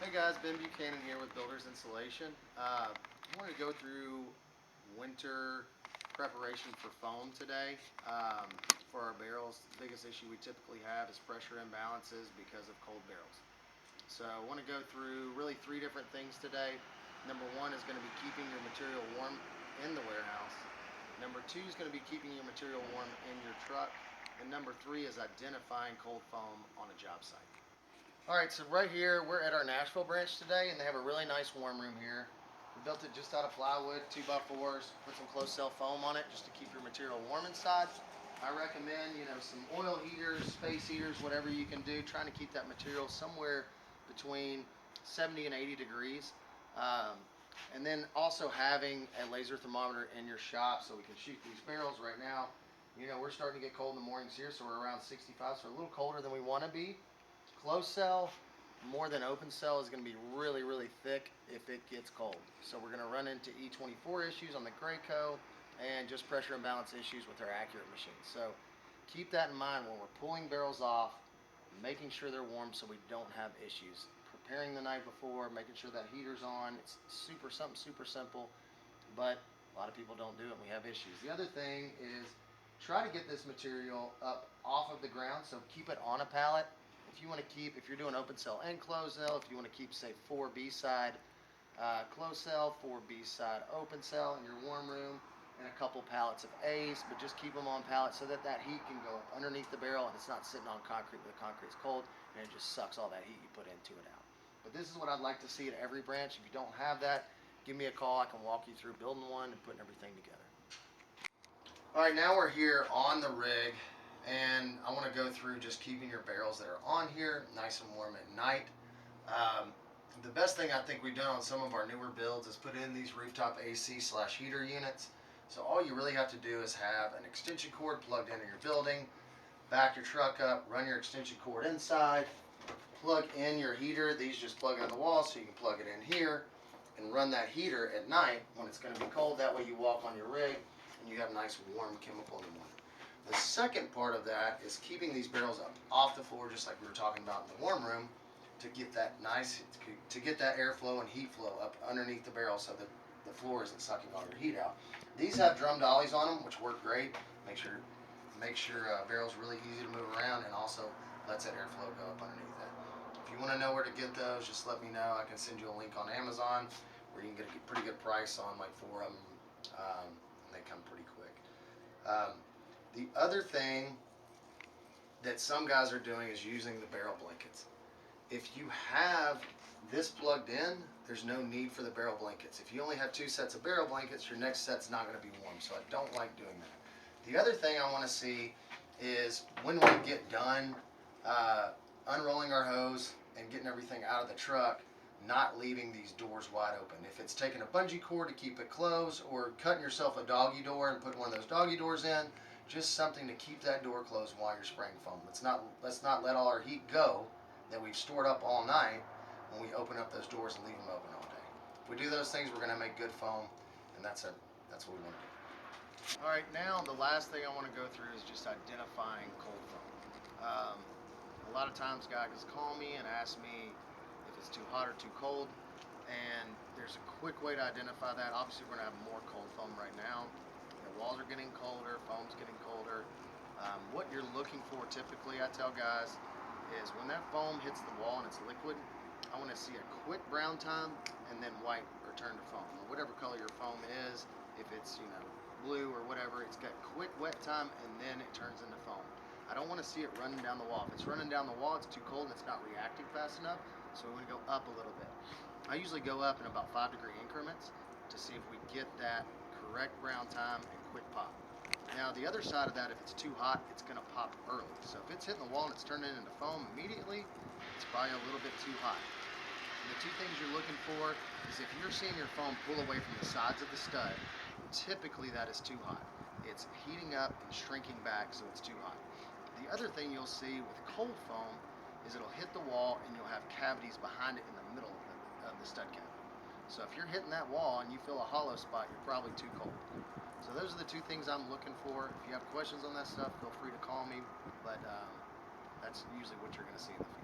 Hey guys, Ben Buchanan here with Builders Insulation. I wanted to go through winter preparation for foam today. For our barrels, the biggest issue we typically have is pressure imbalances because of cold barrels. So I want to go through really three different things today. Number one is going to be keeping your material warm in the warehouse. Number two is going to be keeping your material warm in your truck. And number three is identifying cold foam on a job site. All right, so right here, we're at our Nashville branch today, and they have a really nice warm room here. We built it just out of plywood, 2x4s, put some closed cell foam on it just to keep your material warm inside. I recommend, some oil heaters, space heaters, whatever you can do, trying to keep that material somewhere between 70 and 80 degrees. Um, and then also having a laser thermometer in your shop so we can shoot these barrels right now. We're starting to get cold in the mornings here, so we're around 65, so we're a little colder than we want to be. Closed cell, more than open cell, is going to be really, really thick if it gets cold. So we're going to run into E24 issues on the Graco and just pressure imbalance issues with our Accurate machines. So keep that in mind when we're pulling barrels off, making sure they're warm so we don't have issues. Preparing the night before, making sure that heater's on. It's something super simple, but a lot of people don't do it and we have issues. The other thing is try to get this material up off of the ground, so keep it on a pallet. If you're doing open cell and closed cell, if you want to keep, say, 4B side closed cell, 4B side open cell in your warm room, and a couple pallets of A's, but just keep them on pallets so that heat can go up underneath the barrel and it's not sitting on concrete where the concrete's cold and it just sucks all that heat you put into it out. But this is what I'd like to see at every branch. If you don't have that, give me a call. I can walk you through building one and putting everything together. All right, now we're here on the rig, and I want to go through just keeping your barrels that are on here nice and warm at night. The best thing I think we've done on some of our newer builds is put in these rooftop AC/heater units. So all you really have to do is have an extension cord plugged into your building, back your truck up, run your extension cord inside, plug in your heater. These just plug into the wall, so you can plug it in here and run that heater at night when it's going to be cold. That way you walk on your rig and you have nice warm chemical in the morning. The second part of that is keeping these barrels up off the floor, just like we were talking about in the warm room, to get that airflow and heat flow up underneath the barrel so that the floor isn't sucking all your heat out. These have drum dollies on them, which work great. Make sure barrel's really easy to move around and also lets that airflow go up underneath that. If you want to know where to get those, just let me know. I can send you a link on Amazon where you can get a pretty good price on like 4 of them. They come pretty quick. The other thing that some guys are doing is using the barrel blankets. If you have this plugged in, there's no need for the barrel blankets. If you only have 2 sets of barrel blankets, your next set's not going to be warm, so I don't like doing that. The other thing I want to see is when we get done unrolling our hose and getting everything out of the truck, not leaving these doors wide open. If it's taking a bungee cord to keep it closed, or cutting yourself a doggy door and putting one of those doggy doors in, just something to keep that door closed while you're spraying foam. Let's not let all our heat go that we've stored up all night when we open up those doors and leave them open all day. If we do those things, we're going to make good foam, and that's what we want to do. All right, now the last thing I want to go through is just identifying cold foam. A lot of times guys call me and ask me if it's too hot or too cold, and there's a quick way to identify that. Obviously we're going to have more cold foam right now. The walls are getting colder, foam's getting colder. What you're looking for typically, I tell guys, is when that foam hits the wall and it's liquid, I want to see a quick brown time and then white return to foam, or whatever color your foam is. If it's blue or whatever, it's got quick wet time and then it turns into foam. I don't want to see it running down the wall. If it's running down the wall, it's too cold and it's not reacting fast enough, so we want to go up a little bit. I usually go up in about 5-degree increments to see if we get that correct brown time and quick pop. Now the other side of that, if it's too hot, it's going to pop early. So if it's hitting the wall and it's turning into foam immediately, it's probably a little bit too hot. And the 2 things you're looking for is if you're seeing your foam pull away from the sides of the stud, typically that is too hot. It's heating up and shrinking back, so it's too hot. The other thing you'll see with cold foam is it'll hit the wall and you'll have cavities behind it in the middle of the stud cavity. So if you're hitting that wall and you feel a hollow spot, you're probably too cold. So those are the 2 things I'm looking for. If you have questions on that stuff, feel free to call me, but that's usually what you're going to see in the field.